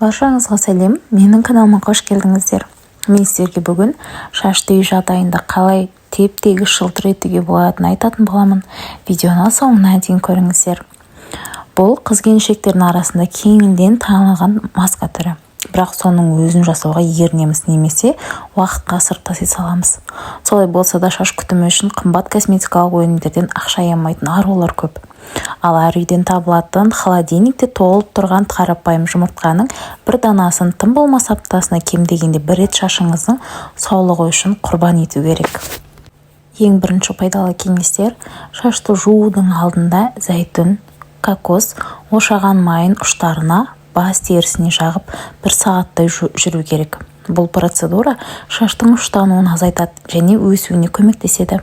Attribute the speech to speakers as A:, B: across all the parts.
A: Баршаңызға сәлем, менің каналыма қош келдіңіздер. Мен сіздерге бүгін шашты үй жағдайында қалай теп-тегіс жылтыр етуге болатынын айтатын боламын. Видеоны соңына дейін көріңіздер. Бұл қыз-келіншектердің арасында кеңінен танылған маска түрі. Бірақ соның өзін жасауға ерінеміз, немесе уақытқа асырып таси саламыз. Солай болса да шаш күтімі үшін қымбат косметикалық өнімдерден ақша аямайтын арулар көп. Ал әр үйден табылатын холодильникте толып тұрған қарапайым жұмыртқаның бір данасын тым болмаса аптасына кем дегенде бір рет шашыңыздың саулығы үшін құрбан ету керек. Ең бірінші пайдалы кеңестер: шашты жуудың алдында зәйтүн, кокос, ошаған майын ұштарына, бас терісіне жағып 1 сағаттай жүру керек. Бұл процедура шаштың ұштануын азайтады және өсуіне көмектеседі.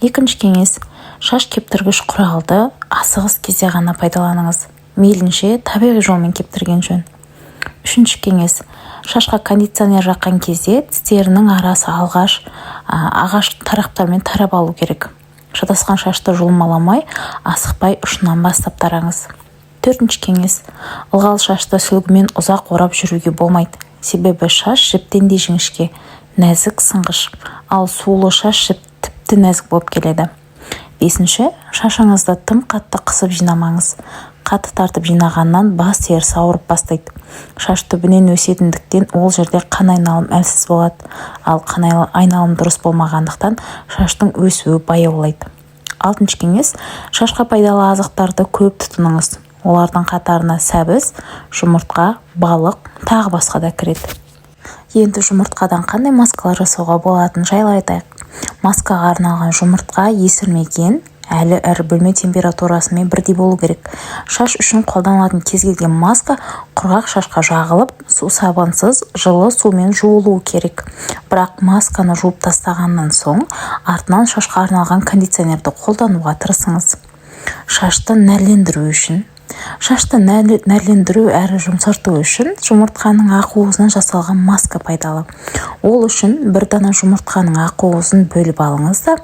A: Екінші кеңес: шаш кептіргіш құралды асығыс кезде ғана пайдаланыңыз. Мейлінше табиғи жолмен кептірген жөн. Үшінші кеңес: шашқа кондиционер жаққан кезде тістерінің арасы ағаш тарақтармен тарап алу керек. Шатасқан шашты жұлмаламай, асықпай ұшынан бастап тараңыз. Төртінші кеңес: ылғал шашты сүлгімен ұзақ орап жүруге болмайды. Себебі шаш жіптен де жіңішке, нәзік, сынғыш, ал сулы шаш жіп тіпті нәзік болып келеді. Бесінші: шашыңызды тым қатты қысып жинамаңыз. Қатты тартып жинағаннан бас терісі ауырып бастайды. Шаш түбінен өсетіндіктен ол жерде қан айналым әлсіз болады. Ал қан айналым дұрыс болмағандықтан шаштың өсуі баяулайды. Алтыншы кеңес: шашқа пайдалы азықтарды көп тұтыныңыз. Олардың қатарына сәбіз, жұмыртқа, балық, тағы басқа да кіреді. Енді жұмыртқадан қандай маскалар жасауға болатынын жайлы айтайық. Маскаға арналған жұмыртқа есірмеген, әлі ірі бөлме температурасымен бірдей болу керек. Шаш үшін қолданылатын кез келген маска құрғақ шашқа жағылып, сабынсыз, жылы сумен жуылуы керек. Бірақ масканы жуып тастағаннан соң, артынан шашқа арналған кондиционерді қолдануға тырысыңыз. Шашты нәрлендіру үшін: шашты нәрлендіру әрі жұмсарту үшін жұмыртқаның ақуызынан жасалған маска пайдалы. Ол үшін бір дана жұмыртқаның ақуызын бөліп алыңыз да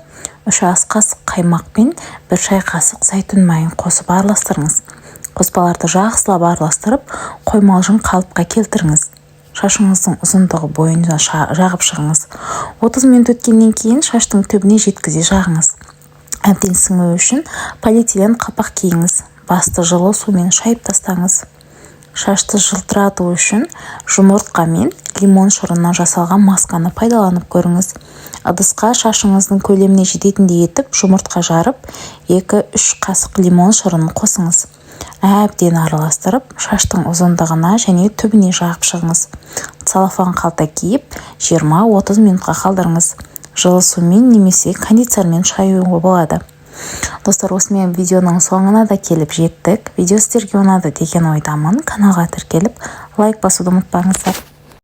A: 3 ас қасық қаймақ пен 1 шай қасық зәйтүн майын қосып араластырыңыз. Қоспаларды жақсылап араластырып, қоймалжың қалыпқа келтіріңіз. Шашыңыздың ұзындығы бойынша жағып шығыңыз. 30 минут өткеннен кейін шаштың түбіне жеткізе жағыңыз. Әбден сіңуі үшін полиэтилен қапақ киіңіз. Басты жылы сумен шайып тастаңыз. Шашты жылтырату үшін жұмыртқа мен лимон шырынан жасалған масканы пайдаланып көріңіз. Ыдысқа шашыңыздың көлеміне жететіндей етіп жұмыртқа жарып, 2-3 қасық лимон шырынын қосыңыз. Әбден араластырып, шаштың ұзындығына және түбіне жағып шығыңыз. Целлофан қалта киіп, 20-30 минутқа қалдырыңыз. Жылы сумен немесе кондиционермен шаюға болады. Достар, осымен видеоның соңына да келіп жеттік. Видео сіздерге ұнады деген ойдамын. Каналға тіркеліп, лайк басуды ұмытпаңыздар.